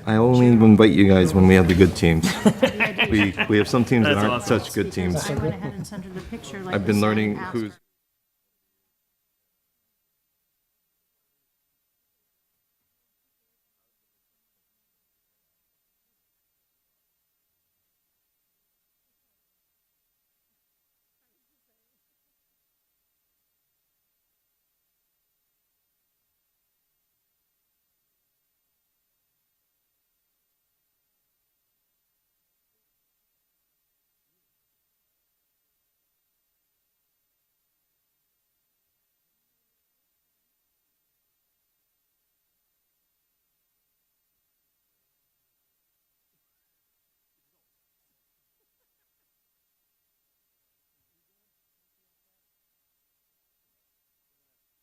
I only invite you guys when we have the good teams. We have some teams that That's aren't awesome. such good teams. I went ahead and sent her the picture like I've I been said, learning asked who's. her.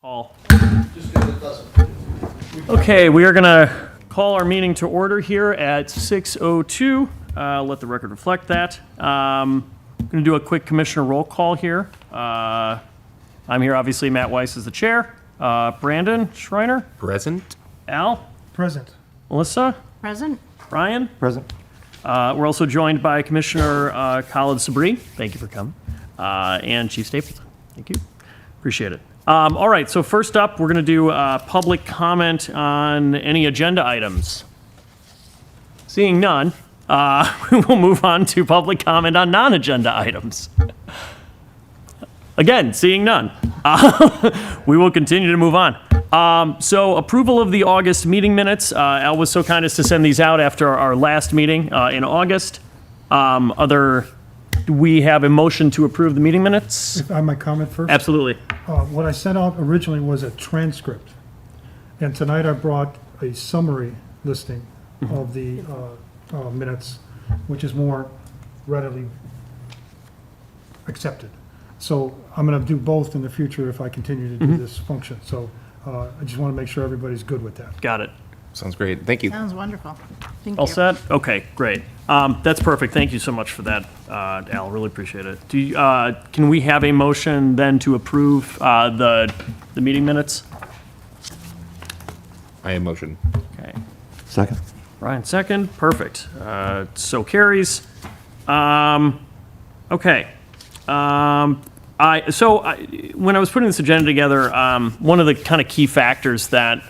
Paul. Okay, we are going to call our meeting to order here at 6:02. Let the record reflect that. I'm going to do a quick commissioner roll call here. I'm here, obviously, Matt Weiss is the chair. Brandon Schreiner, Present. Al, Present. Melissa, Present? Brian. Present. We're also joined by Commissioner Khalid Sabri. Thank you for coming. And Chief Stapleton. Thank you. Appreciate it. All right, so first up, we're going to do public comment on any agenda items. Seeing none, we will move on to public comment on non-agenda items. Again, seeing none. We will continue to move on. So approval of the August meeting minutes. Al was so kind as to send these out after our last meeting in August. Do we have a motion to approve the meeting minutes? If I might comment first? Absolutely. What I sent out originally was a transcript, and tonight I brought a summary listing of the minutes, which is more readily accepted. So I'm going to do both in the future if I continue to do this function. So I just want to make sure everybody's good with that. Got it. Sounds great. Thank you. Sounds wonderful. Thank you. All set? Okay, great. That's perfect. Thank you so much for that, Al. Really appreciate it. Can we have a motion then to approve the meeting minutes? I am motion. Okay. Second. Brian, second. Perfect. So carries. Okay. When I was putting this agenda together, one of the kind of key factors that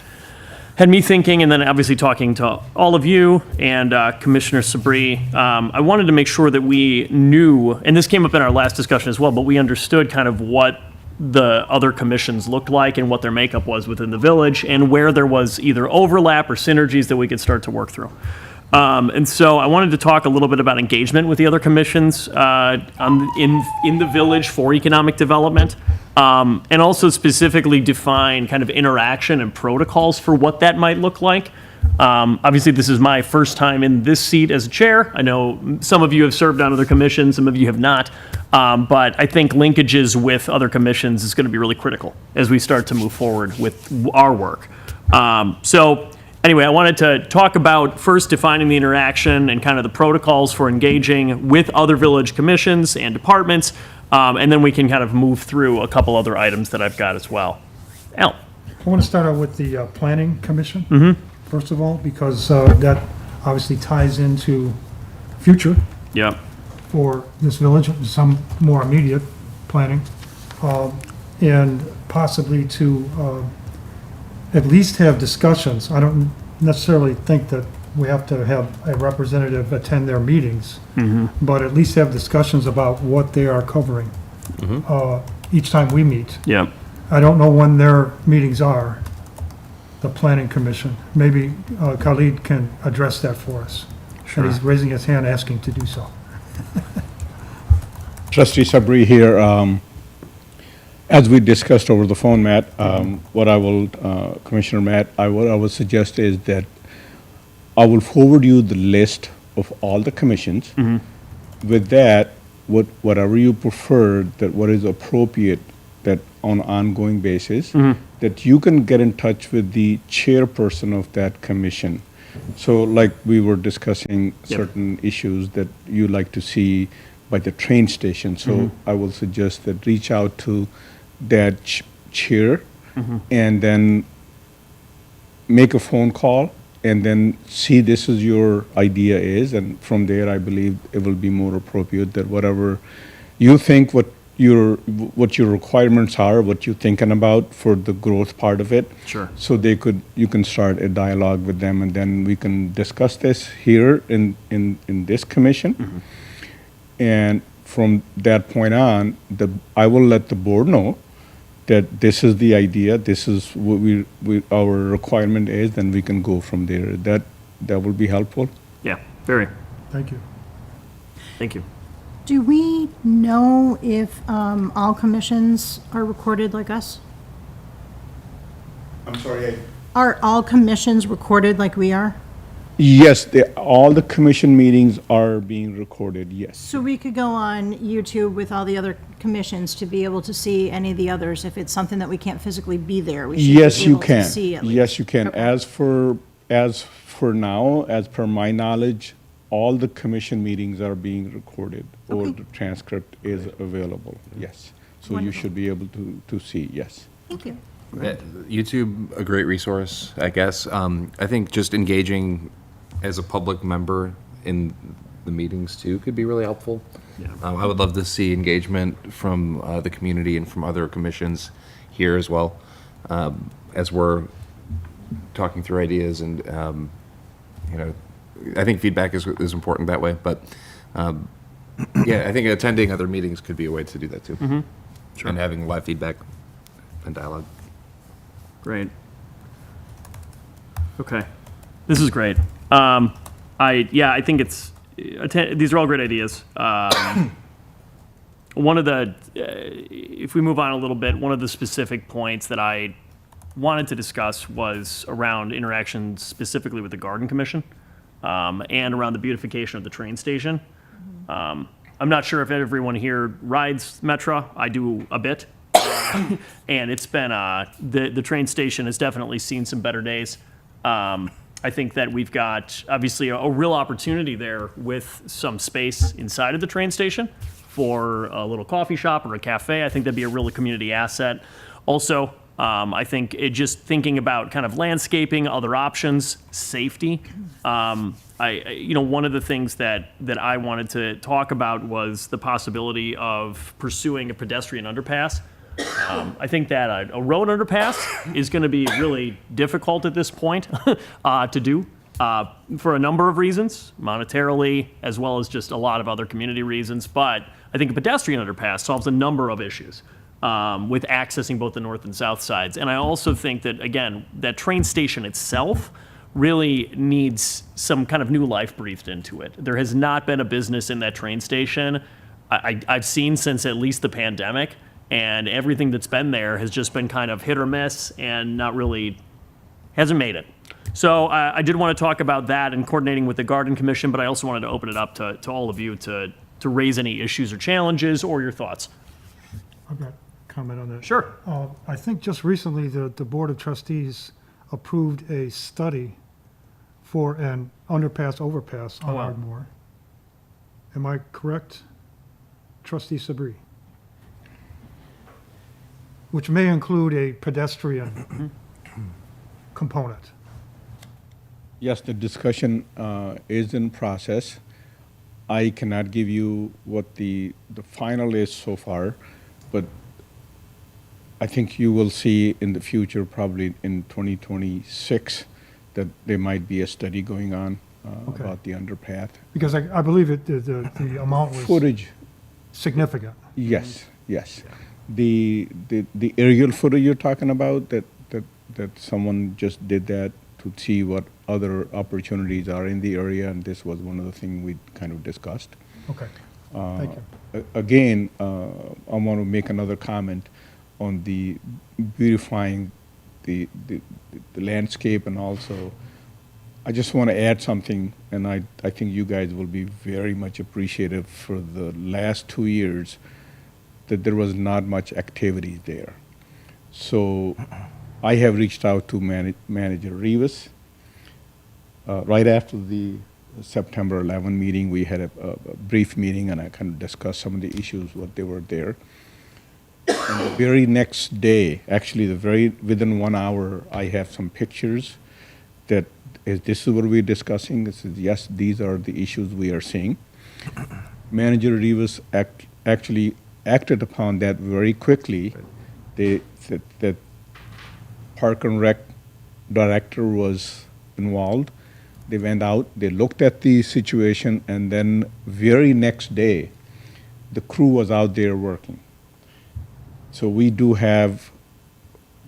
had me thinking, and then obviously talking to all of you and Commissioner Sabri, I wanted to make sure that we knew, and this came up in our last discussion as well, but we understood kind of what the other commissions looked like and what their makeup was within the village, and where there was either overlap or synergies that we could start to work through. And so I wanted to talk a little bit about engagement with the other commissions in the village for economic development, and also specifically define kind of interaction and protocols for what that might look like. Obviously, this is my first time in this seat as a chair. I know some of you have served on other commissions, some of you have not, but I think linkages with other commissions is going to be really critical as we start to move forward with our work. Anyway, I wanted to talk about first defining the interaction and kind of the protocols for engaging with other village commissions and departments, and then we can kind of move through a couple other items that I've got as well. Al? I want to start out with the Planning Commission, first of all, because that obviously ties into future Yep. for this village, some more immediate planning, and possibly to at least have discussions. I don't necessarily think that we have to have a representative attend their meetings, but at least have discussions about what they are covering each time we meet. Yep. I don't know when their meetings are, the Planning Commission. Maybe Khalid can address that for us. And he's raising his hand asking to do so. Trustee Sabri here. As we discussed over the phone, Matt, what I will, Commissioner Matt, what I would suggest is that I will forward you the list of all the commissions. With that, whatever you prefer, that what is appropriate, that on an ongoing basis, that you can get in touch with the chairperson of that commission. So like we were discussing certain issues that you like to see by the train station. So I will suggest that reach out to that chair and then make a phone call and then see this is your idea is, and from there, I believe it will be more appropriate that whatever you think what your requirements are, what you're thinking about for the growth part of it. Sure. So you can start a dialogue with them, and then we can discuss this here in this commission. And from that point on, I will let the board know that this is the idea, this is what our requirement is, then we can go from there. That will be helpful. Yeah, very. Thank you. Thank you. Do we know if all commissions are recorded like us? I'm sorry. Are all commissions recorded like we are? Yes, all the commission meetings are being recorded, yes. So we could go on YouTube with all the other commissions to be able to see any of the others. If it's something that we can't physically be there, we should Yes, be you able to can. see at least. Yes, you can. Okay. As for now, as per my knowledge, all the commission meetings are being recorded, or Okay. the transcript is available, yes. So you Wonderful. should be able to see, yes. Thank you. YouTube, a great resource, I guess. I think just engaging as a public member in the meetings too could be really helpful. Yeah. I would love to see engagement from the community and from other commissions here as well, as we're talking through ideas and, I think feedback is important that way, but yeah, I think attending other meetings could be a way to do that too. Sure. And having live feedback and dialogue. Great. Okay. This is great. I think these are all great ideas. One of the, if we move on a little bit, one of the specific points that I wanted to discuss was around interactions specifically with the Garden Commission, and around the beautification of the train station. I'm not sure if everyone here rides Metra. I do a bit. And it's been, the train station has definitely seen some better days. I think that we've got, obviously, a real opportunity there with some space inside of the train station for a little coffee shop or a cafe. I think that'd be a real community asset. Also, I think just thinking about kind of landscaping, other options, safety. One of the things that I wanted to talk about was the possibility of pursuing a pedestrian underpass. I think that a road underpass is going to be really difficult at this point to do for a number of reasons, monetarily, as well as just a lot of other community reasons. But I think a pedestrian underpass solves a number of issues with accessing both the north and south sides. And I also think that, again, that train station itself really needs some kind of new life breathed into it. There has not been a business in that train station I've seen since at least the pandemic. And everything that's been there has just been kind of hit or miss and not really, hasn't made it. So I did want to talk about that and coordinating with the Garden Commission, but I also wanted to open it up to all of you to raise any issues or challenges or your thoughts. I've got a comment on that. Sure. I think just recently, the Board of Trustees approved a study for an overpass on wow. Ardmore. Am I correct, Trustee Sabri? Which may include a pedestrian component. Yes, the discussion is in process. I cannot give you what the final is so far, but I think you will see in the future, probably in 2026, that there might be a study going on Okay. about the underpath. Because I believe the amount was Footage, significant. yes, yes. The aerial footage you're talking about, that someone just did that to see what other opportunities are in the area, and this was one of the things we kind of discussed. Okay, thank you. Again, I want to make another comment on the beautifying the landscape, and also I just want to add something, and I think you guys will be very much appreciative for the last 2 years that there was not much activity there. So I have reached out to Manager Rivas. Right after the September 11 meeting, we had a brief meeting, and I kind of discussed some of the issues, what they were there. And the very next day, actually within 1 hour, I have some pictures that is this is what we're discussing? This is, yes, these are the issues we are seeing. Manager Rivas actually acted upon that very quickly. They said that Park and Rec director was involved. They went out, they looked at the situation, and then very next day, the crew was out there working. So we do have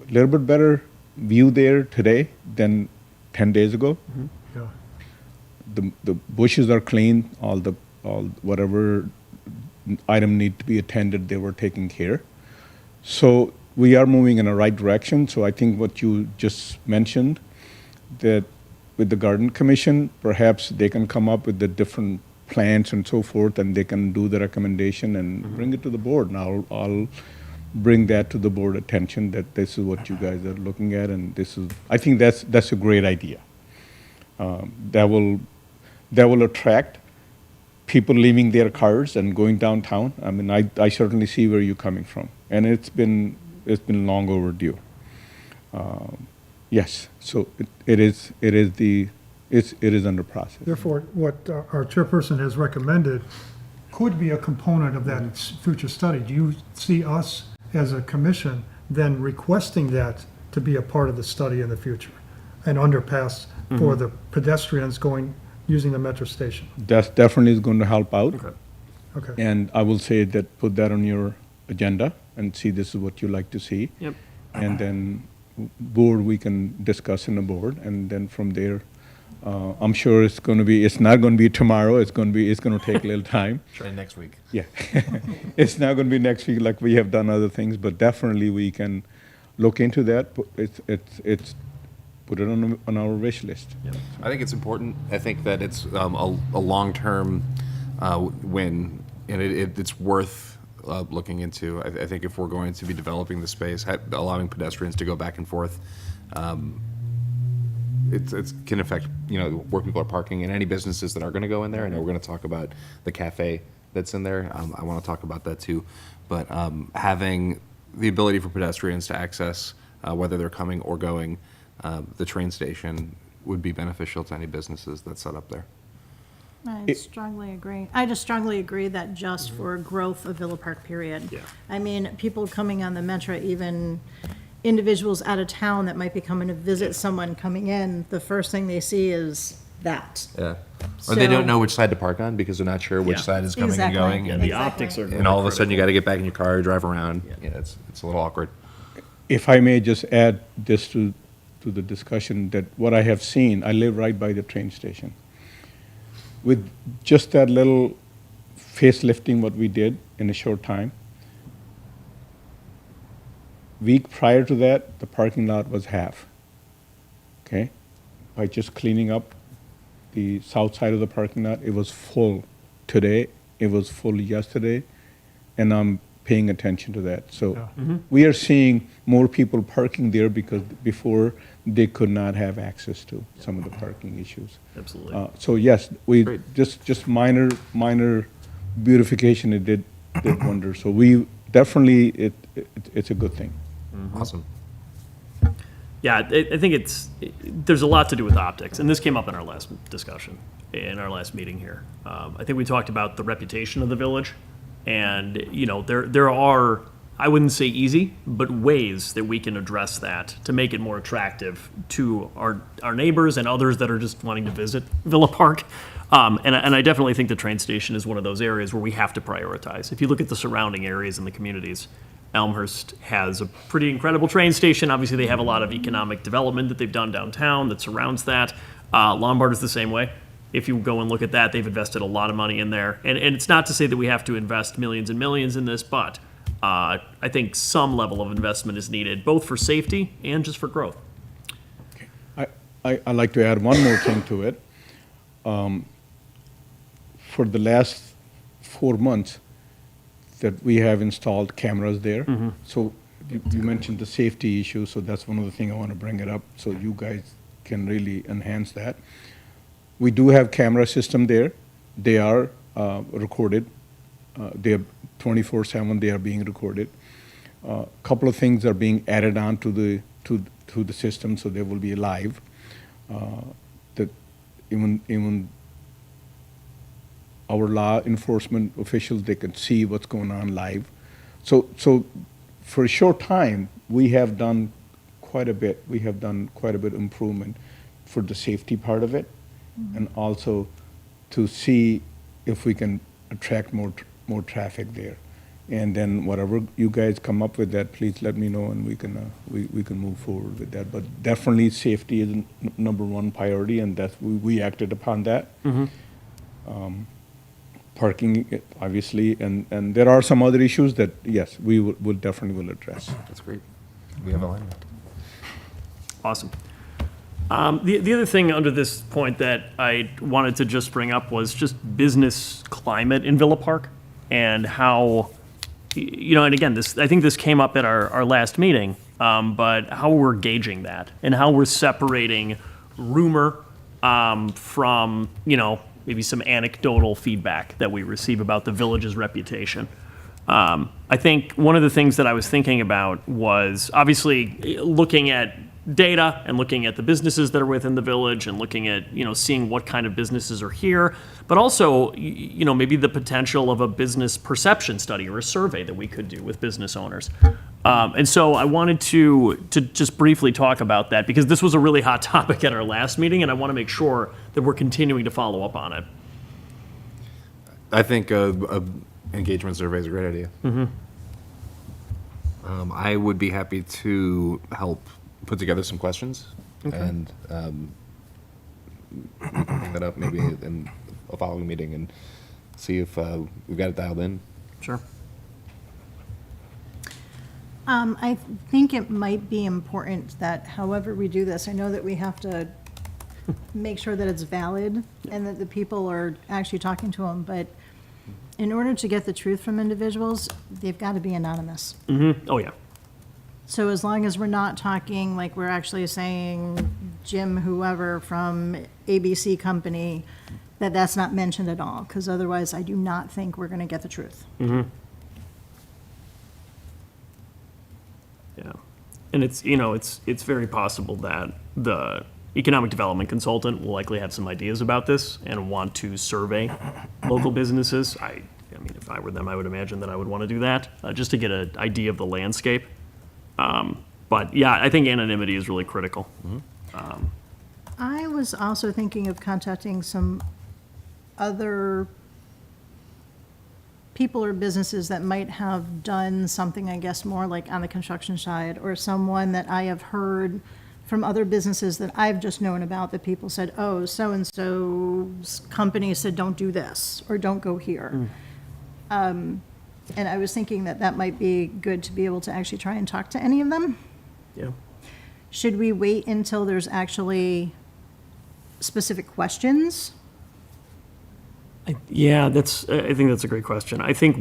a little bit better view there today than 10 days ago. Yeah. The bushes are clean, all whatever item need to be attended, they were taking care. So we are moving in the right direction. So I think what you just mentioned, that with the Garden Commission, perhaps they can come up with the different plans and so forth, and they can do the recommendation and bring it to the board. And I'll bring that to the board attention, that this is what you guys are looking at, and this is, I think that's a great idea. That will attract people leaving their cars and going downtown. I mean, I certainly see where you're coming from, and it's been long overdue. Yes, so it is under process. Therefore, what our chairperson has recommended could be a component of that future study. Do you see us as a commission then requesting that to be a part of the study in the future? An underpass for the pedestrians using the metro station? That definitely is going to help out. Okay. And I will say that, put that on your agenda and see this is what you like to see. Yep. And then board, we can discuss in the board, and then from there, I'm sure it's not going to be tomorrow, it's going to take a little time. Try next week. Yeah. It's not going to be next week like we have done other things, but definitely we can look into that. It's put it on our wish list. I think it's important. I think that it's a long-term win, and it's worth looking into. I think if we're going to be developing the space, allowing pedestrians to go back and forth, it can affect where people are parking and any businesses that are going to go in there. I know we're going to talk about the cafe that's in there. I want to talk about that too, but having the ability for pedestrians to access whether they're coming or going the train station would be beneficial to any businesses that set up there. I strongly agree. I just strongly agree that just for growth of Villa Park, period. Yeah. I mean, people coming on the Metro, even individuals out of town that might be coming to visit someone coming in, the first thing they see is that. Yeah. Or they So- don't know which side to park on because they're not sure which Yeah. side is coming Exactly. and going. Yeah, And, the Exactly. optics are. and all of a sudden you got to get back in your car, drive around. Yeah. Yeah, it's a little awkward. If I may just add this to the discussion, that what I have seen, I live right by the train station. With just that little facelifting what we did in a short time, week prior to that, the parking lot was half. Okay? By just cleaning up the south side of the parking lot, it was full today, it was full yesterday, and I'm paying attention to that. So Yeah. we are seeing more people parking there because before they could not have access to some of the parking issues. Absolutely. So yes, we Great. just minor beautification, it did wonders. So we definitely it's a good thing. Awesome. Yeah, I think there's a lot to do with optics, and this came up in our last discussion, in our last meeting here. I think we talked about the reputation of the village, and, there are, I wouldn't say easy, but ways that we can address that to make it more attractive to our neighbors and others that are just wanting to visit Villa Park. And I definitely think the train station is one of those areas where we have to prioritize. If you look at the surrounding areas and the communities, Elmhurst has a pretty incredible train station. Obviously, they have a lot of economic development that they've done downtown that surrounds that. Lombard is the same way. If you go and look at that, they've invested a lot of money in there. And it's not to say that we have to invest millions and millions in this, but I think some level of investment is needed, both for safety and just for growth. I'd like to add one more thing to it. For the last 4 months that we have installed cameras there. So you mentioned the safety issue, so that's one of the things I want to bring it up so you guys can really enhance that. We do have camera system there. They are recorded. They are 24/7. They are being recorded. A couple of things are being added on to the system, so they will be live. even our law enforcement officials, they can see what's going on live. So for a short time, we have done quite a bit. We have done quite a bit of improvement for the safety part of it, and also to see if we can attract more traffic there. And then whatever you guys come up with that, please let me know, and we can move forward with that. But definitely, safety is number one priority, and that's we acted upon that. Parking, obviously, and there are some other issues that, yes, we will definitely address. That's great. We have alignment. Awesome. The other thing under this point that I wanted to just bring up was just business climate in Villa Park and how, and again, I think this came up at our last meeting, but how we're gauging that and how we're separating rumor from, maybe some anecdotal feedback that we receive about the village's reputation. I think one of the things that I was thinking about was obviously looking at data and looking at the businesses that are within the village and looking at, seeing what kind of businesses are here, but also, maybe the potential of a business perception study or a survey that we could do with business owners. And so I wanted to just briefly talk about that because this was a really hot topic at our last meeting, and I want to make sure that we're continuing to follow up on it. I think a engagement survey is a great idea. I would be happy to help put together some questions and bring that up maybe in a following meeting and see if we've got it dialed in. Sure. I think it might be important that however we do this, I know that we have to make sure that it's valid and that the people are actually talking to them, but in order to get the truth from individuals, they've got to be anonymous. Oh, yeah. So as long as we're not talking, like we're actually saying Jim, whoever from ABC company, that's not mentioned at all, because otherwise I do not think we're going to get the truth. Yeah. And it's very possible that the economic development consultant will likely have some ideas about this and want to survey local businesses. I mean, if I were them, I would imagine that I would want to do that just to get an idea of the landscape. But yeah, I think anonymity is really critical. I was also thinking of contacting some other people or businesses that might have done something, I guess, more like on the construction side, or someone that I have heard from other businesses that I've just known about, that people said, oh, so-and-so's company said, don't do this, or don't go here. And I was thinking that might be good to be able to actually try and talk to any of them. Yeah. Should we wait until there's actually specific questions? Yeah, I think that's a great question. I think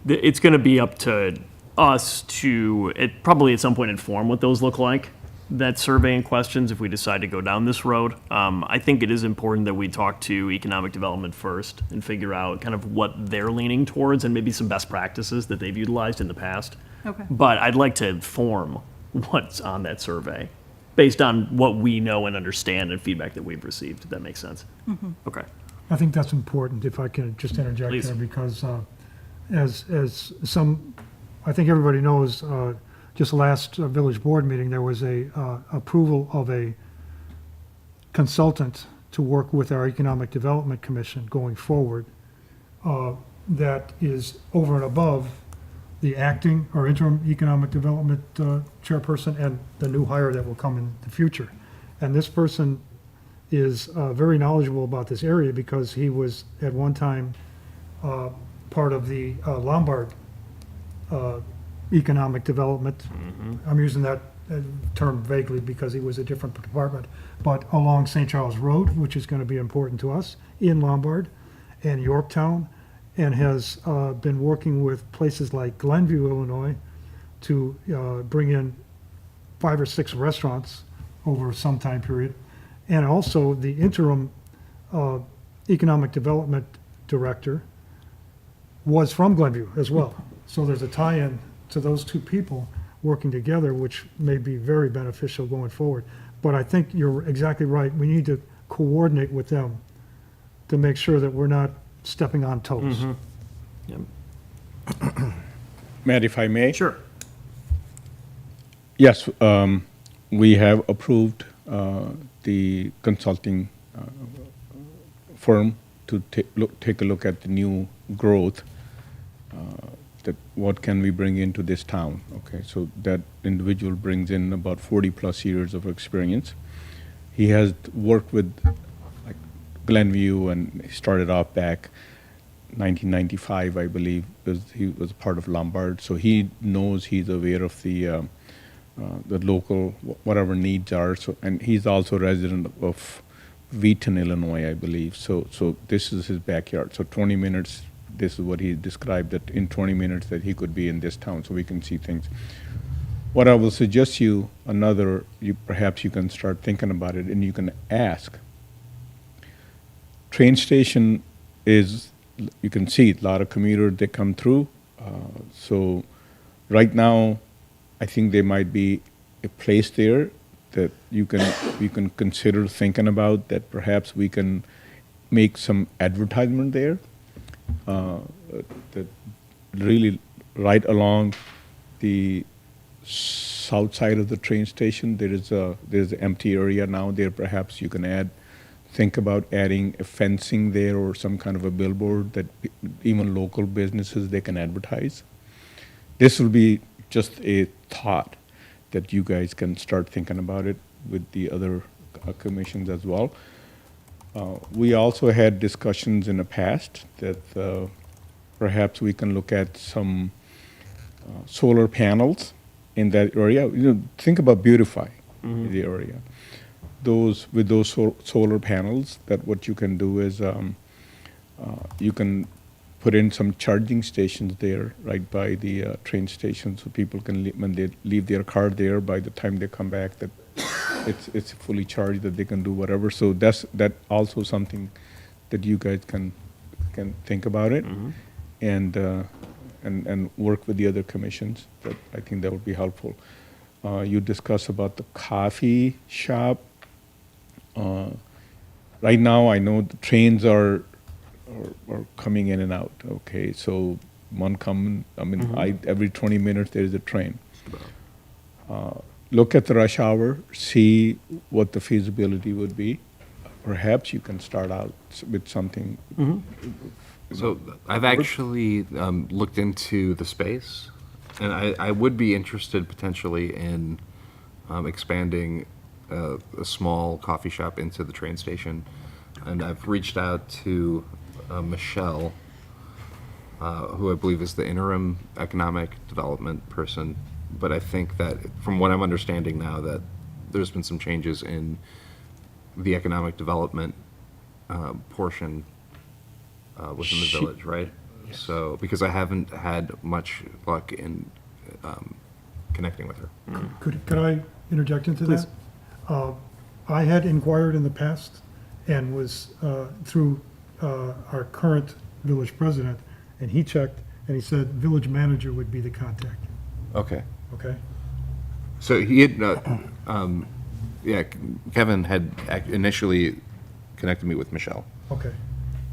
it's going to be up to us to, probably at some point inform what those look like, that survey and questions, if we decide to go down this road. I think it is important that we talk to economic development first and figure out kind of what they're leaning towards and maybe some best practices that they've utilized in the past. Okay. But I'd like to inform what's on that survey based on what we know and understand and feedback that we've received, if that makes sense. Okay. I think that's important, if I can just interject Please. there, because as I think everybody knows, just last village board meeting, there was a approval of a consultant to work with our Economic Development Commission going forward, that is over and above the acting or interim economic development chairperson and the new hire that will come in the future. And this person is very knowledgeable about this area because he was at one time part of the Lombard economic development. I'm using that term vaguely because he was a different department, but along St. Charles Road, which is going to be important to us, in Lombard and Yorktown, and has been working with places like Glenview, Illinois, to bring in 5 or 6 restaurants over some time period. And also the interim economic development director was from Glenview as well. So there's a tie-in to those two people working together, which may be very beneficial going forward. But I think you're exactly right. We need to coordinate with them to make sure that we're not stepping on toes. Yep. Matt, if I may? Sure. Yes, we have approved the consulting firm to take a look at the new growth, that what can we bring into this town, okay? So that individual brings in about 40-plus years of experience. He has worked with, like, Glenview, and he started off back 1995, I believe. He was part of Lombard, so he knows, he's aware of the local, whatever needs are. So, and he's also a resident of Wheaton, Illinois, I believe. So this is his backyard. So 20 minutes, this is what he described, that in 20 minutes that he could be in this town, so we can see things. What I will suggest you, perhaps you can start thinking about it, and you can ask. Train station is, you can see a lot of commuters, they come through. So right now, I think there might be a place there that you can consider thinking about, that perhaps we can make some advertisement there, that really right along the south side of the train station, there's an empty area now there. Perhaps you can think about adding a fencing there or some kind of a billboard that even local businesses, they can advertise. This will be just a thought that you guys can start thinking about it with the other commissions as well. We also had discussions in the past that perhaps we can look at some solar panels in that area. Think about beautifying the area. With those solar panels, that what you can do is you can put in some charging stations there right by the train station, so people can, when they leave their car there, by the time they come back, that it's fully charged, that they can do whatever. So that also something that you guys can think about it, and work with the other commissions. That I think that would be helpful. You discuss about the coffee shop. Right now, I know the trains are coming in and out. Okay, so every 20 minutes there is a train. Look at the rush hour, see what the feasibility would be. Perhaps you can start out with something. So I've actually looked into the space, and I would be interested potentially in expanding a small coffee shop into the train station. And I've reached out to Michelle, who I believe is the interim economic development person. But I think that, from what I'm understanding now, that there's been some changes in the economic development portion within the village, right? So, because I haven't had much luck in connecting with her. Could I interject into that? I had inquired in the past and was through our current village president, and he checked, and he said village manager would be the contact, Okay. okay? So he had, Kevin had initially connected me with Michelle. Okay,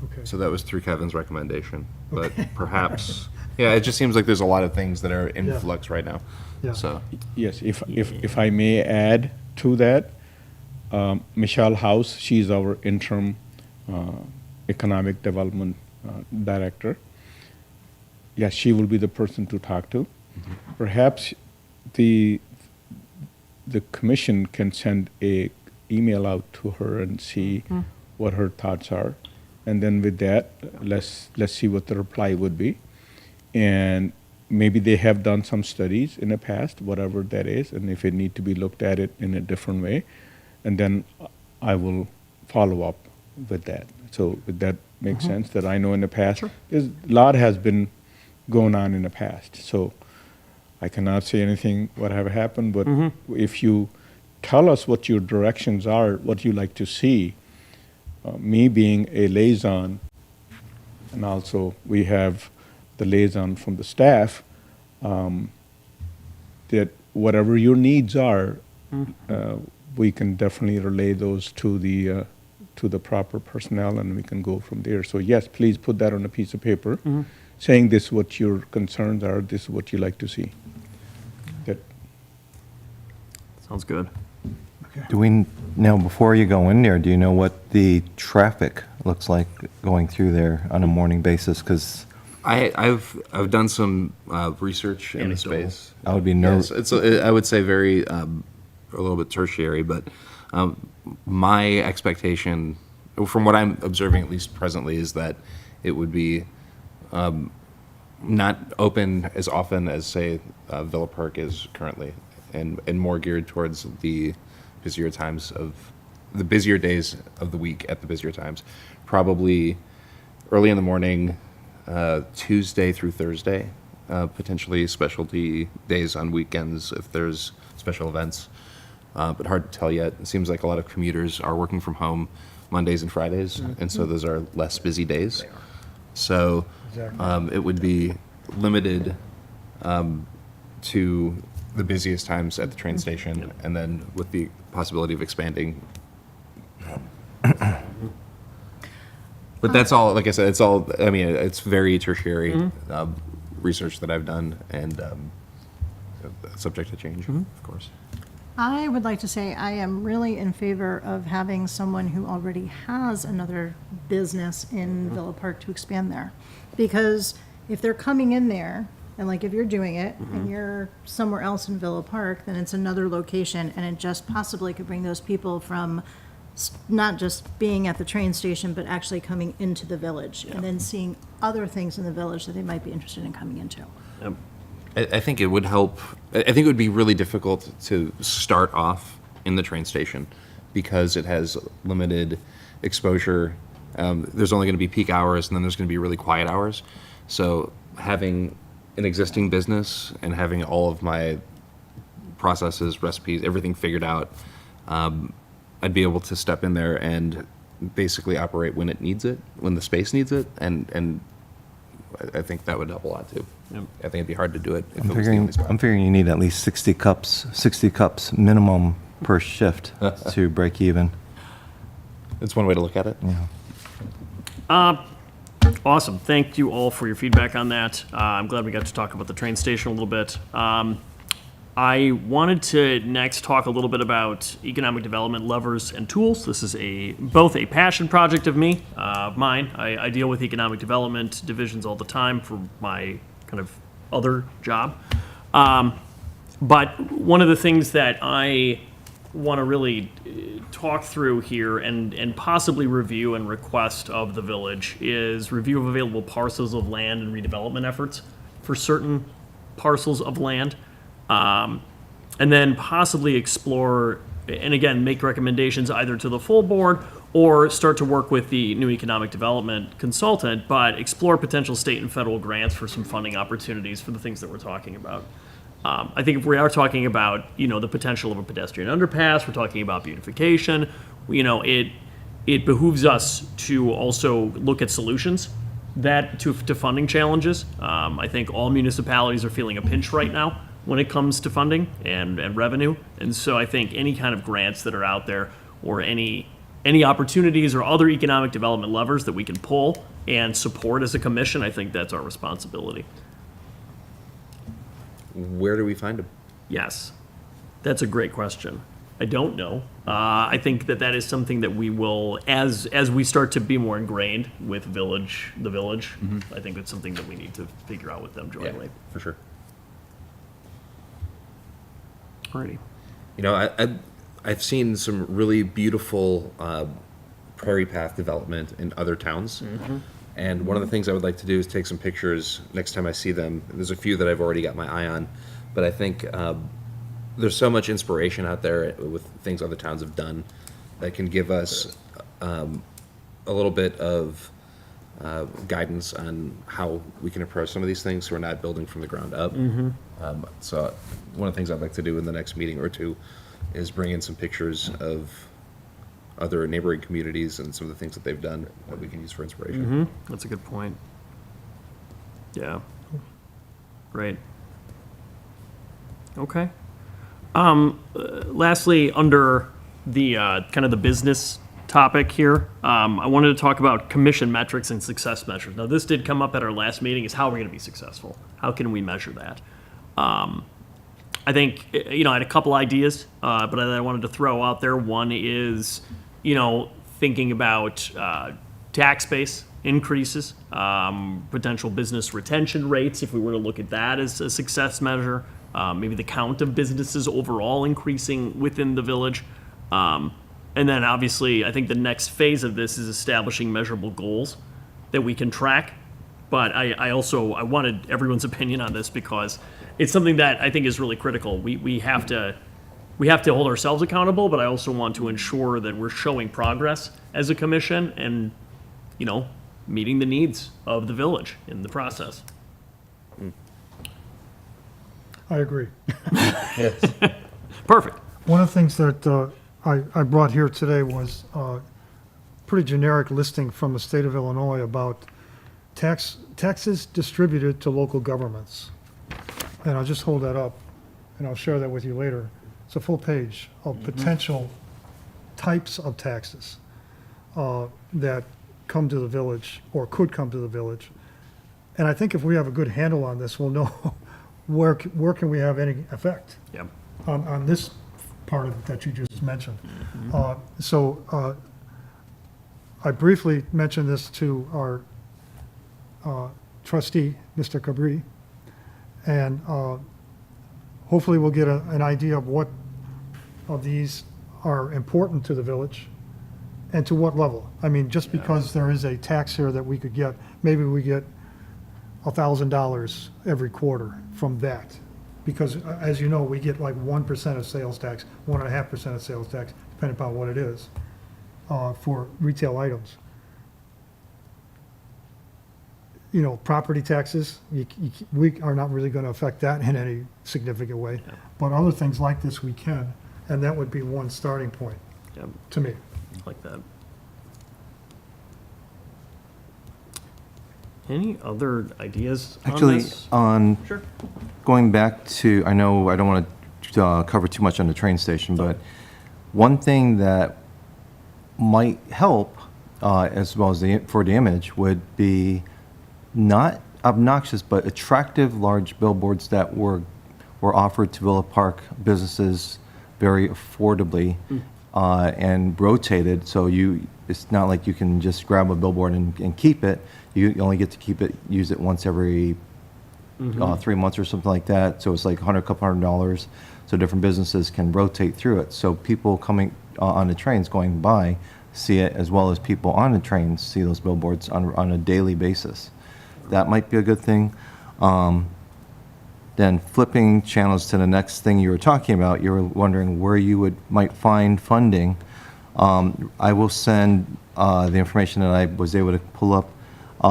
okay. So that was through Kevin's recommendation. But perhaps, it just seems like there's a lot of things that are in Yeah. flux right now. Yeah. So, Yes, if I may add to that, Michelle House, she's our interim economic development director. Yes, she will be the person to talk to. Perhaps the commission can send a email out to her and see what her thoughts are, and then with that, let's see what the reply would be. And maybe they have done some studies in the past, whatever that is, and if it need to be looked at it in a different way, and then I will follow up with that. So would that make sense? That I know in the past, a lot has been going on in the past. So I cannot say anything what have happened, but if you tell us what your directions are, what you like to see, me being a liaison, and also we have the liaison from the staff, that whatever your needs are, we can definitely relay those to to the proper personnel, and we can go from there. So yes, please put that on a piece of paper, saying this is what your concerns are, this is what you like to see. That Sounds good. Do we, now, before you go in there, do you know what the traffic looks like going through there on a morning basis? Because I've done some research in the Anecdotal. space. I would be Yes, nervous. I would say very a little bit tertiary, but my expectation, from what I'm observing at least presently, is that it would be not open as often as, say, Villa Park is currently, and more geared towards the busier times of the busier days of the week at the busier times. Probably early in the morning, Tuesday through Thursday, potentially specialty days on weekends if there's special events. But hard to tell yet. It seems like a lot of commuters are working from home Mondays and Fridays, and so those are less busy days. So it would be limited to the busiest times at the train station, and then with the possibility of expanding. But that's all, like I said, it's all, I mean, it's very tertiary research that I've done, and subject to change, of course. I would like to say I am really in favor of having someone who already has another business in Villa Park to expand there. Because if they're coming in there, and like if you're doing it and you're somewhere else in Villa Park, then it's another location, and it just possibly could bring those people from not just being at the train station, but actually coming into the village and then seeing other things in the village that they might be interested in coming into. Yep. I think it would help. I think it would be really difficult to start off in the train station because it has limited exposure. There's only going to be peak hours, and then there's going to be really quiet hours. So having an existing business and having all of my processes, recipes, everything figured out, I'd be able to step in there and basically operate when it needs it, when the space needs it, and I think that would help a lot too. Yep. I think it'd be hard to do it if I'm it was the only spot. figuring you need at least 60 cups minimum per shift to break even. It's one way to look at it. Awesome. Thank you all for your feedback on that. I'm glad we got to talk about the train station a little bit. I wanted to next talk a little bit about economic development levers and tools. This is both a passion project of mine. I deal with economic development divisions all the time for my kind of other job. But one of the things that I want to really talk through here and possibly review and request of the village is review of available parcels of land and redevelopment efforts for certain parcels of land. And then possibly explore, and again, make recommendations either to the full board or start to work with the new economic development consultant, but explore potential state and federal grants for some funding opportunities for the things that we're talking about. I think if we are talking about, the potential of a pedestrian underpass, we're talking about beautification, it behooves us to also look at solutions to funding challenges. I think all municipalities are feeling a pinch right now when it comes to funding and revenue. And so I think any kind of grants that are out there or any opportunities or other economic development levers that we can pull and support as a commission, I think that's our responsibility. Where do we find them? Yes, that's a great question. I don't know. I think that is something that we will, as we start to be more ingrained with the village, I think it's something that we need to figure out with them jointly. for sure. Alrighty. I've seen some really beautiful prairie path development in other towns. And one of the things I would like to do is take some pictures next time I see them. There's a few that I've already got my eye on, but I think there's so much inspiration out there with things other towns have done that can give us a little bit of guidance on how we can approach some of these things so we're not building from the ground up. So one of the things I'd like to do in the next meeting or two is bring in some pictures of other neighboring communities and some of the things that they've done that we can use for inspiration. That's a good point. Yeah. Great. Okay. Lastly, under the kind of the business topic here. I wanted to talk about commission metrics and success measures. Now, this did come up at our last meeting, is how are we going to be successful? How can we measure that? I think, I had a couple ideas, but that I wanted to throw out there. One is, thinking about tax base increases, potential business retention rates, if we were to look at that as a success measure, maybe the count of businesses overall increasing within the village. And then obviously, I think the next phase of this is establishing measurable goals that we can track. But I wanted everyone's opinion on this because it's something that I think is really critical. We have to hold ourselves accountable, but I also want to ensure that we're showing progress as a commission and, meeting the needs of the village in the process. I agree. Perfect. One of the things that I brought here today was a pretty generic listing from the state of Illinois about taxes distributed to local governments. And I'll just hold that up, and I'll share that with you later. It's a full page of potential types of taxes that come to the village or could come to the village. And I think if we have a good handle on this, we'll know where can we have any effect Yep. on this part of it that you just mentioned. I briefly mentioned this to our trustee, Mr. Cabri, and hopefully we'll get an idea of what of these are important to the village and to what level. I mean, just because there is a tax here that we could get, maybe we get $1,000 every quarter from that. Because as you know, we get like 1% of sales tax, 1.5% of sales tax, depending upon what it is, for retail items. Property taxes, we are not really going to affect that in any significant way. But other things like this, we can, and that would be one starting point Yep. to me. Like that. Any other ideas on Actually, this? Sure. going back to, I know I don't want to cover too much on the train station, but one thing that might help, as well as for the image, would be not obnoxious, but attractive large billboards that were offered to Villa Park businesses very affordably and rotated. So it's not like you can just grab a billboard and keep it. You only get to use it once every 3 months or something like that. So it's like couple $100. So different businesses can rotate through it. So people coming on the trains going by see it, as well as people on the trains see those billboards on a daily basis. That might be a good thing. Then flipping channels to the next thing you were talking about, you were wondering where you might find funding. I will send the information that I was able to pull up.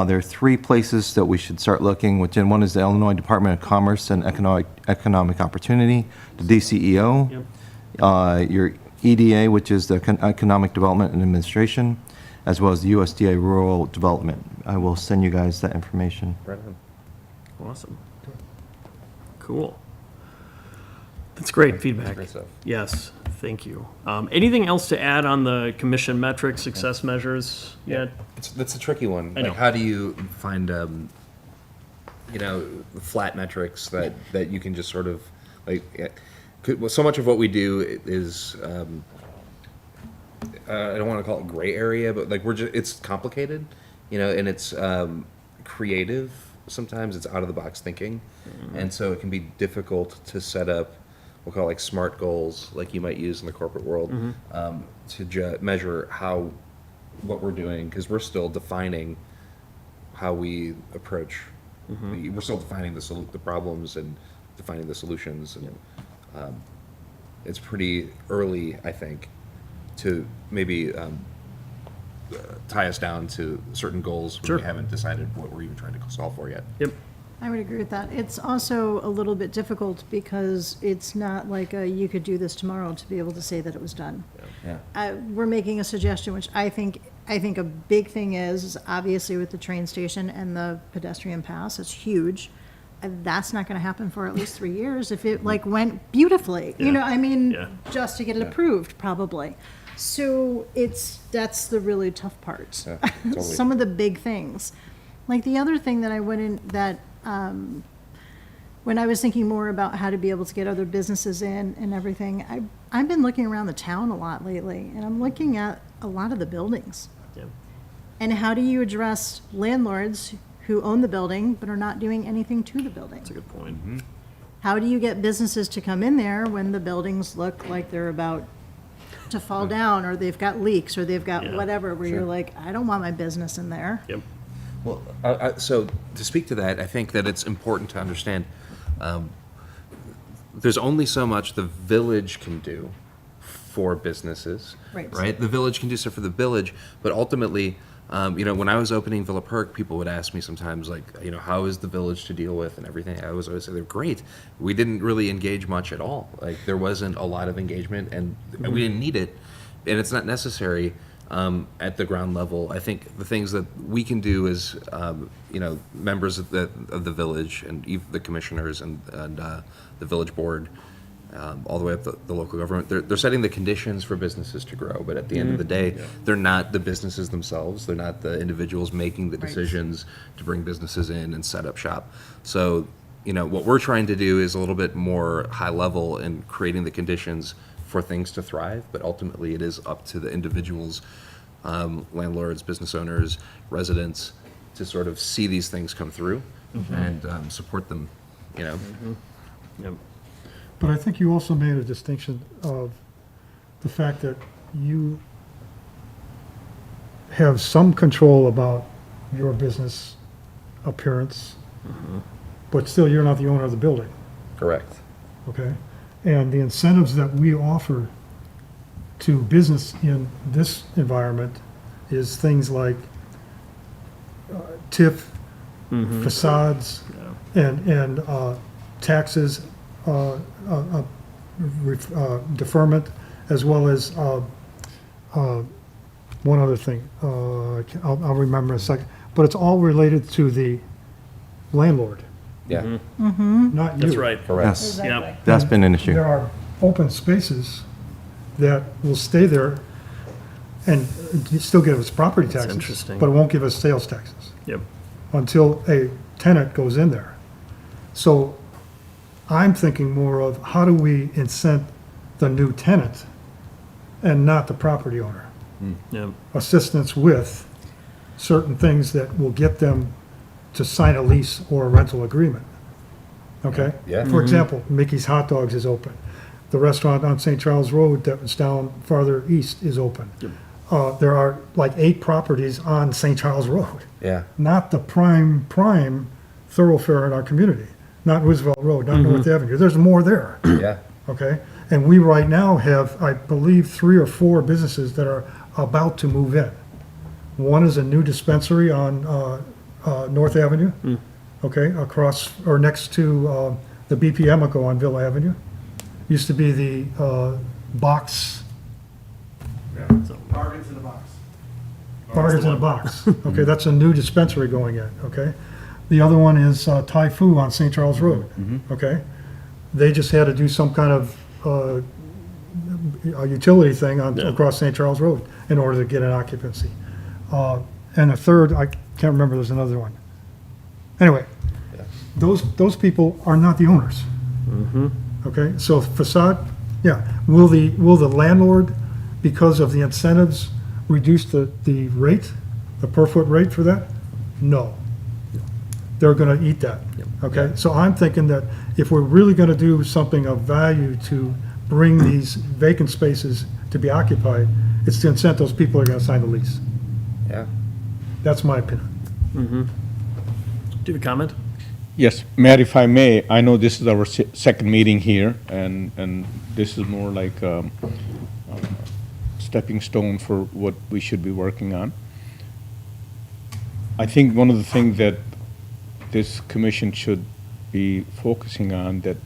There are 3 places that we should start looking, which one is the Illinois Department of Commerce and Economic Opportunity, the DCEO, your EDA, which is the Economic Development and Administration, as well as the USDA Rural Development. I will send you guys that information. Right on. Awesome. Cool. That's great feedback. Great stuff. Yes, thank you. Anything else to add on the commission metrics, success measures yet? That's a tricky one. I know. Like, how do you find, flat metrics that you can just sort of so much of what we do is, I don't want to call it gray area, but it's complicated, and it's creative. Sometimes it's out of the box thinking, and so it can be difficult to set up, we'll call it SMART goals, like you might use in the corporate world, to measure what we're doing, because we're still defining how we approach. We're still defining the problems and defining the solutions, and it's pretty early, I think, to maybe tie us down to certain goals when Sure. we haven't decided what we're even trying to solve for yet. Yep. I would agree with that. It's also a little bit difficult because it's not like you could do this tomorrow to be able to say that it was done. Yeah. We're making a suggestion, which I think a big thing is obviously with the train station and the pedestrian pass, it's huge. That's not gonna happen for at least 3 years if it went beautifully, Yeah. I mean, Yeah. just to get it approved, probably. So that's the really tough part. Yeah, totally. Some of the big things. Like the other thing that I went in, that, when I was thinking more about how to be able to get other businesses in and everything, I've been looking around the town a lot lately, and I'm looking at a lot of the buildings. Yeah. And how do you address landlords who own the building but are not doing anything to the building? That's a good point. How do you get businesses to come in there when the buildings look like they're about to fall down, or they've got leaks, or they've got Yeah, whatever, where you're like, I don't want my business in there. Yep. Well, so to speak to that, I think that it's important to understand there's only so much the village can do for businesses. Right. The village can do stuff for the village, but ultimately, when I was opening Villa Perk, people would ask me sometimes, like, how is the village to deal with and everything. I was always say they're great. We didn't really engage much at all. Like, there wasn't a lot of engagement, and we didn't need it, and it's not necessary at the ground level. I think the things that we can do as members of the village and the commissioners and the village board, all the way up the local government, they're setting the conditions for businesses to grow. But at the end of the day, they're not the businesses themselves. They're not the individuals making the decisions to bring businesses in and set up shop. So, what we're trying to do is a little bit more high level in creating the conditions for things to thrive. But ultimately, it is up to the individuals, landlords, business owners, residents, to sort of see these things come through and support them. Yep. But I think you also made a distinction of the fact that you have some control about your business appearance, but still you're not the owner of the building, Correct. okay? And the incentives that we offer to business in this environment is things like TIF, facades, and taxes, deferment, as well as one other thing. I'll remember in a second. But it's all related to the landlord, Yeah. not you. That's right. Correct. Yes, Yep. that's been an issue. There are open spaces that will stay there and still give us property taxes. interesting. But it won't give us sales taxes Yep. until a tenant goes in there. So I'm thinking more of how do we incent the new tenant and not the property owner? Yep. Assistance with certain things that will get them to sign a lease or a rental agreement. Okay? Yeah. For example, Mickey's Hot Dogs is open. The restaurant on St. Charles Road that was down farther east is open. There are like 8 properties on St. Charles Road, Yeah. not the prime thoroughfare in our community, not Roosevelt Road, not North Avenue. There's more there. Yeah. Okay? And we right now have, I believe, 3 or 4 businesses that are about to move in. One is a new dispensary on North Avenue, okay, across, or next to the BP Emeco on Villa Avenue. Used to be the box. Bargains in a box. Okay, that's a new dispensary going in, okay? The other one is Thai Fu on St. Charles Road, okay? They just had to do some kind of a utility thing across St. Charles Road in order to get an occupancy. And a third, I can't remember, there's another one. Anyway, those people are not the owners. Okay, so facade, yeah, will the landlord, because of the incentives, reduce the rate, the per foot rate for that? No. They're gonna eat that, okay? So I'm thinking that if we're really gonna do something of value to bring these vacant spaces to be occupied, it's to incent those people who are gonna sign the lease. Yeah. That's my opinion. Do you have a comment? Yes, Mayor, if I may, I know this is our second meeting here, and this is more like stepping stone for what we should be working on. I think one of the things that this commission should be focusing on, that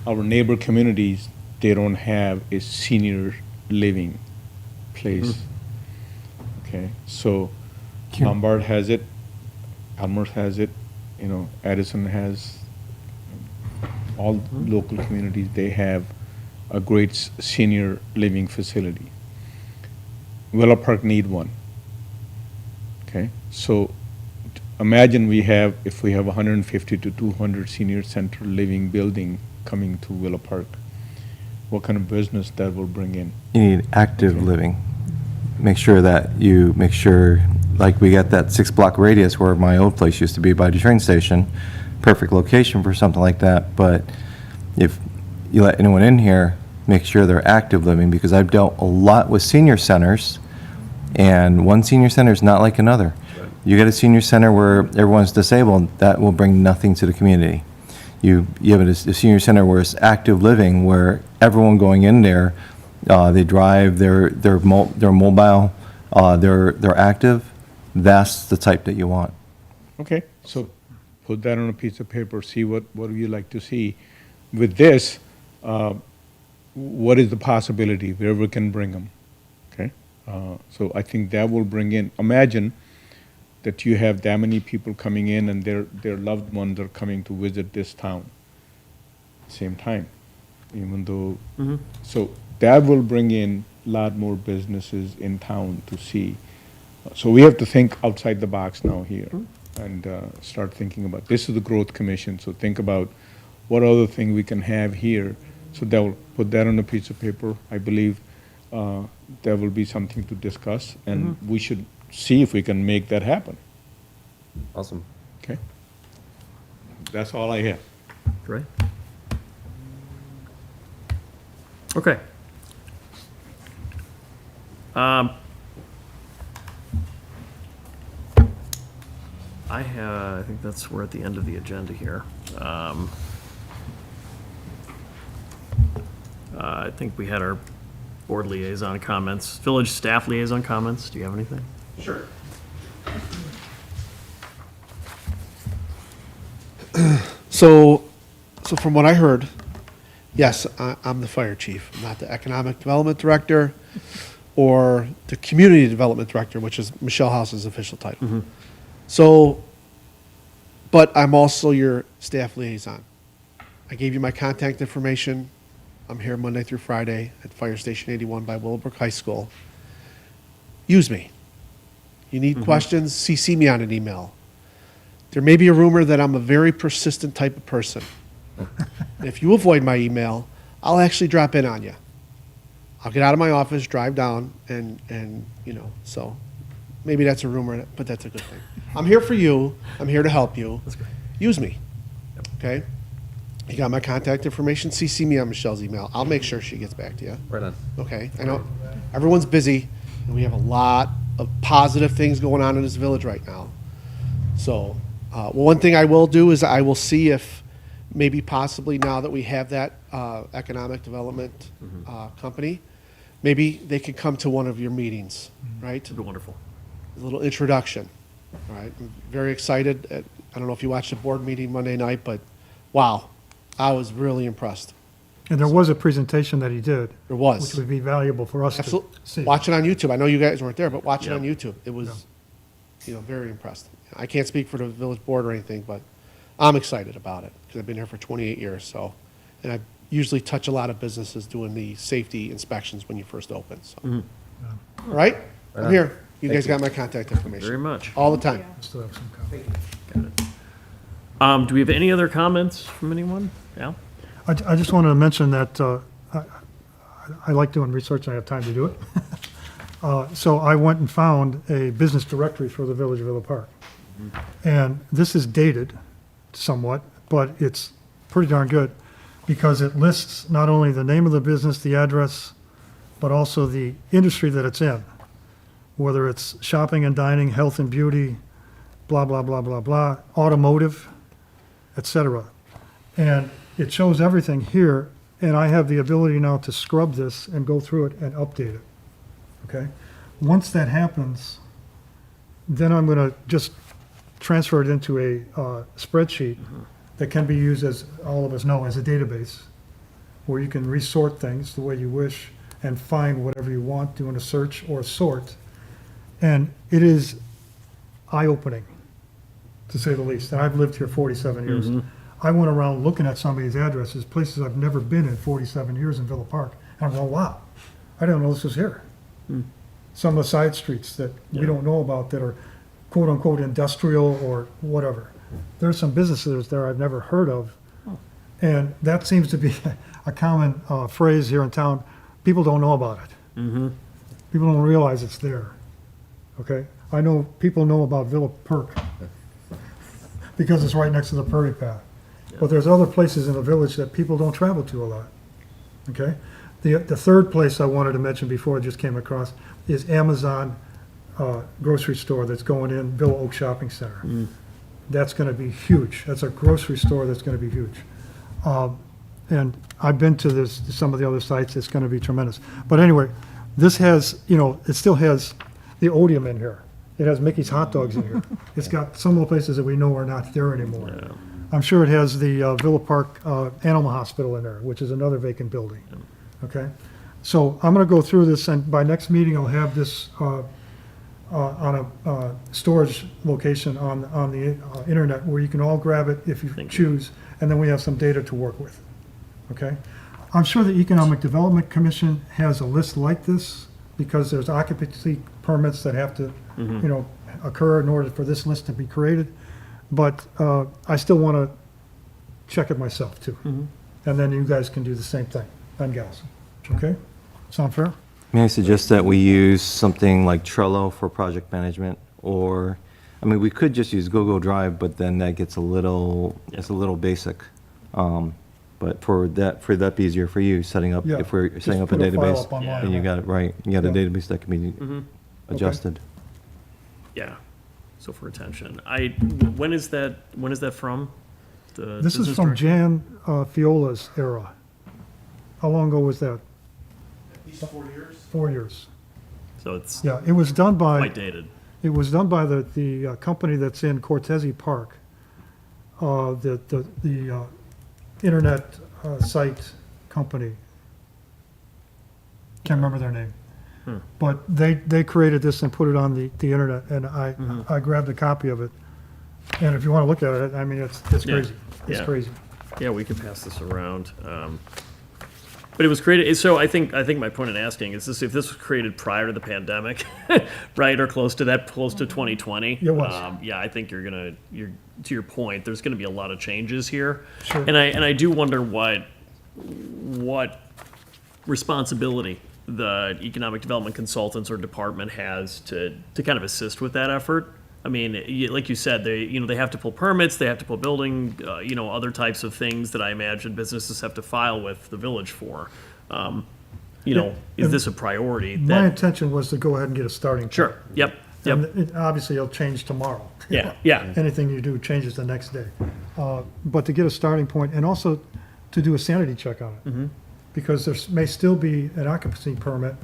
our neighbor communities, they don't have a senior living place. Okay, so Lombard has it, Elmhurst has it, Addison has, all local communities, they have a great senior living facility. Villa Park need one. Okay, so imagine if we have 150 to 200 senior center living building coming to Villa Park, what kind of business that will bring in? You need active living. Make sure, like we got that 6-block radius where my old place used to be by the train station, perfect location for something like that. But if you let anyone in here, make sure they're active living, because I've dealt a lot with senior centers, and one senior center is not like another. You get a senior center where everyone's disabled, that will bring nothing to the community. You have a senior center where it's active living, where everyone going in there, they drive, they're mobile, they're active. That's the type that you want. Okay, so put that on a piece of paper, see what you like to see. With this, what is the possibility, where we can bring them, okay? So I think that will bring in, imagine that you have that many people coming in and their loved ones are coming to visit this town, same time, even though, so that will bring in a lot more businesses in town to see. So we have to think outside the box now here and start thinking about, this is the Growth Commission, so think about what other thing we can have here. So that will put that on a piece of paper. I believe there will be something to discuss, and we should see if we can make that happen, Awesome. okay? That's all I have. Great. Okay. I think we're at the end of the agenda here. I think we had our board liaison comments, village staff liaison comments. Do you have anything? Sure. So from what I heard, yes, I'm the fire chief, I'm not the economic development director or the community development director, which is Michelle House's official title. So, but I'm also your staff liaison. I gave you my contact information. I'm here Monday through Friday at Fire Station 81 by Willowbrook High School. Use me. You need questions, CC me on an email. There may be a rumor that I'm a very persistent type of person. If you avoid my email, I'll actually drop in on you. I'll get out of my office, drive down, and so maybe that's a rumor, but that's a good thing. I'm here for you. I'm here to help you. That's great. Use me, okay? You got my contact information. CC me on Michelle's email. I'll make sure she gets back to you. Right on. Okay, I know everyone's busy, and we have a lot of positive things going on in this village right now. So, well, one thing I will do is I will see if maybe possibly now that we have that economic development company, maybe they could come to one of your meetings, right? It'd be wonderful. A little introduction, all right? I'm very excited. I don't know if you watched the board meeting Monday night, but wow, I was really impressed. And there was a presentation that he did. There was. Which would be valuable for us to Absolutely. see. Watch it on YouTube. I know you guys weren't there, but watch it Yeah. on YouTube. It was, very impressed. I can't speak for the village board or anything, but I'm excited about it because I've been here for 28 years. So, and I usually touch a lot of businesses doing the safety inspections when you first open. So, all right, I'm here. You guys got my contact information. Very much. All the time. Still have some comments. Got it. Do we have any other comments from anyone? Al? I just wanted to mention that I like doing research, and I have time to do it. So I went and found a business directory for the Village of Villa Park. And this is dated somewhat, but it's pretty darn good because it lists not only the name of the business, the address, but also the industry that it's in, whether it's shopping and dining, health and beauty, blah, blah, blah, blah, blah, automotive, et cetera. And it shows everything here, and I have the ability now to scrub this and go through it and update it, okay? Once that happens, then I'm gonna just transfer it into a spreadsheet that can be used, as all of us know, as a database, where you can resort things the way you wish and find whatever you want, doing a search or sort. And it is eye-opening, to say the least. And I've lived here 47 years. I went around looking at some of these addresses, places I've never been in 47 years in Villa Park, and I'm going, wow, I didn't know this was here. some of the side streets that we Yeah. don't know about that are quote-unquote industrial or whatever. There's some businesses there I've never heard of. And that seems to be a common phrase here in town. People don't know about it. People don't realize it's there, okay? I know, people know about Villa Perk because it's right next to the Prairie Path. But there's other places in the village that people don't travel to a lot, okay? The third place I wanted to mention before I just came across is Amazon grocery store that's going in Villa Oak Shopping Center. That's gonna be huge. That's a grocery store that's gonna be huge. And I've been to this, some of the other sites, it's gonna be tremendous. But anyway, this has, you know, it still has the Odeum in here. It has Mickey's Hot Dogs in here. It's got some of the places that we know are not there anymore. I'm sure it has the Villa Park Animal Hospital in there, which is another vacant building. Okay? So I'm gonna go through this, and by next meeting, I'll have this on a storage location on the internet where you can all grab it if you Thank you. choose, and then we have some data to work with. Okay? I'm sure the Economic Development Commission has a list like this, because there's occupancy permits that have to, you know, occur in order for this list to be created. But I still want to check it myself, too. And then you guys can do the same thing, and gals. Okay? Sound fair? May I suggest that we use something like Trello for project management, or, I mean, we could just use Google Drive, but then that gets a little, it's a little basic. But for that be easier for you, setting up, Yeah, if we're just setting up a put a file database, up online. and you got it right, you got a Yeah. database that can be adjusted. Yeah. So for attention, when is that from? The This is business from director? Jan Fiola's era. How long ago was that? At least 4 years. 4 years. So it's Yeah, it was done by, quite dated. it was done by the company that's in Cortese Park. The internet site company. Can't remember their name. But they created this and put it on the internet, and I grabbed a copy of it. And if you want to look at it, I mean, it's Yeah. crazy. It's Yeah. crazy. Yeah, we could pass this around. But it was created, so I think my point in asking is this, if this was created prior to the pandemic, right, or close to that, close to 2020. It was. Yeah, I think you're, to your point, there's gonna be a lot of changes here. Sure. And I do wonder what responsibility the economic development consultants or department has to kind of assist with that effort. I mean, like you said, they have to pull permits, they have to pull building, other types of things that I imagine businesses have to file with the village for. Is this a priority? My intention was to go ahead and get a starting point. Sure, yep, And yep, it, obviously, it'll change tomorrow. yeah, yeah, Anything you do changes the next day. But to get a starting point, and also to do a sanity check on it. Because there may still be an occupancy permit,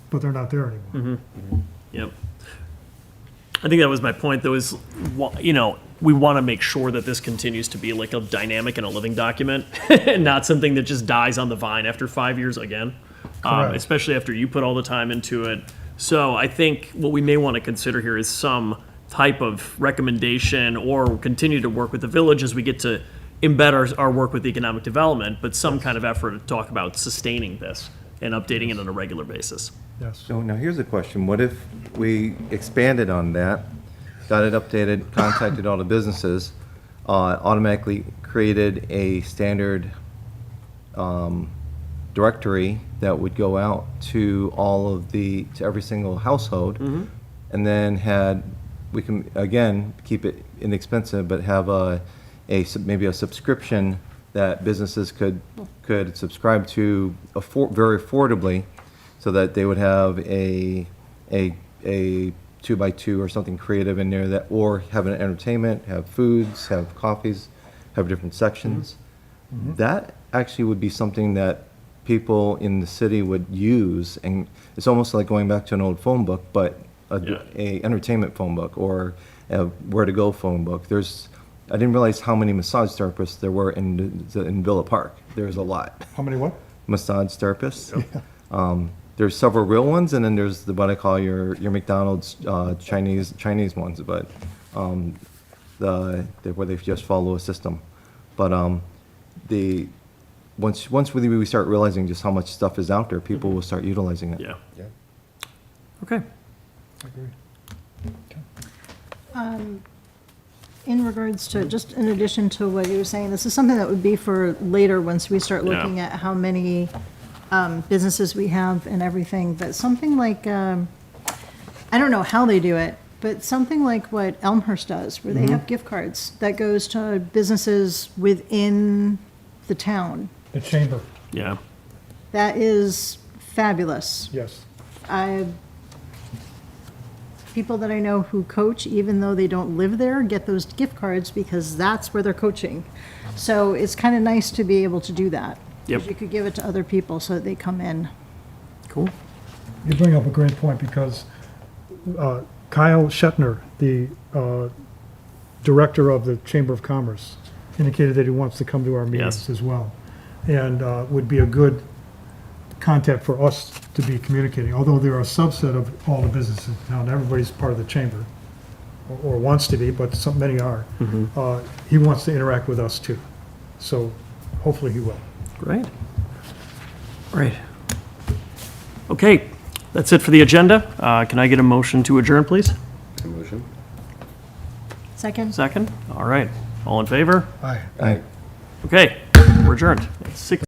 but they're not there anymore. yep. I think that was my point, though, is, we want to make sure that this continues to be like a dynamic and a living document, and not something that just dies on the vine after 5 years again, Correct. especially after you put all the time into it. So I think what we may want to consider here is some type of recommendation, or continue to work with the village as we get to embed our work with economic development, but some kind of effort to talk about sustaining this and updating it on a regular basis. Yes. So now here's a question. What if we expanded on that, got it updated, contacted all the businesses, automatically created a standard directory that would go out to to every single household, and then we can, again, keep it inexpensive, but have maybe a subscription that businesses could subscribe to very affordably, so that they would have a 2x2 or something creative in there, or have an entertainment, have foods, have coffees, have different sections. That actually would be something that people in the city would use, and it's almost like going back to an old phone book, but a entertainment phone book, or a where to go phone book. I didn't realize how many massage therapists there were in Villa Park. There's a lot. How many what? Massage therapists. There's several real ones, and then there's what I call your McDonald's Chinese ones, but where they just follow a system. But once we start realizing just how much stuff is out there, people will start utilizing it. Yeah. Okay. In regards to, just in addition to what you were saying, this is something that would be for later, once we start looking Yeah. at how many businesses we have and everything, but something like, I don't know how they do it, but something like what Elmhurst does, where they have gift cards that goes to businesses within the town. The chamber, Yeah. That is fabulous. yes. People that I know who coach, even though they don't live there, get those gift cards because that's where they're coaching. So it's kind of nice to be able to do that. 'Cause Yep. You could give it to other people so that they come in. Cool. You bring up a great point because Kyle Shetner, the director of the Chamber of Commerce, indicated that he wants to come to our meetings Yes. as well. And would be a good contact for us to be communicating, although they're a subset of all the businesses in town. Everybody's part of the chamber, or wants to be, but many are. He wants to interact with us too. So hopefully he will. Great. Great. Okay, that's it for the agenda. Can I get a motion to adjourn, please? Motion. Second? Second? All right. All in favor? Aye. Aye. Okay, we're adjourned. It's 6.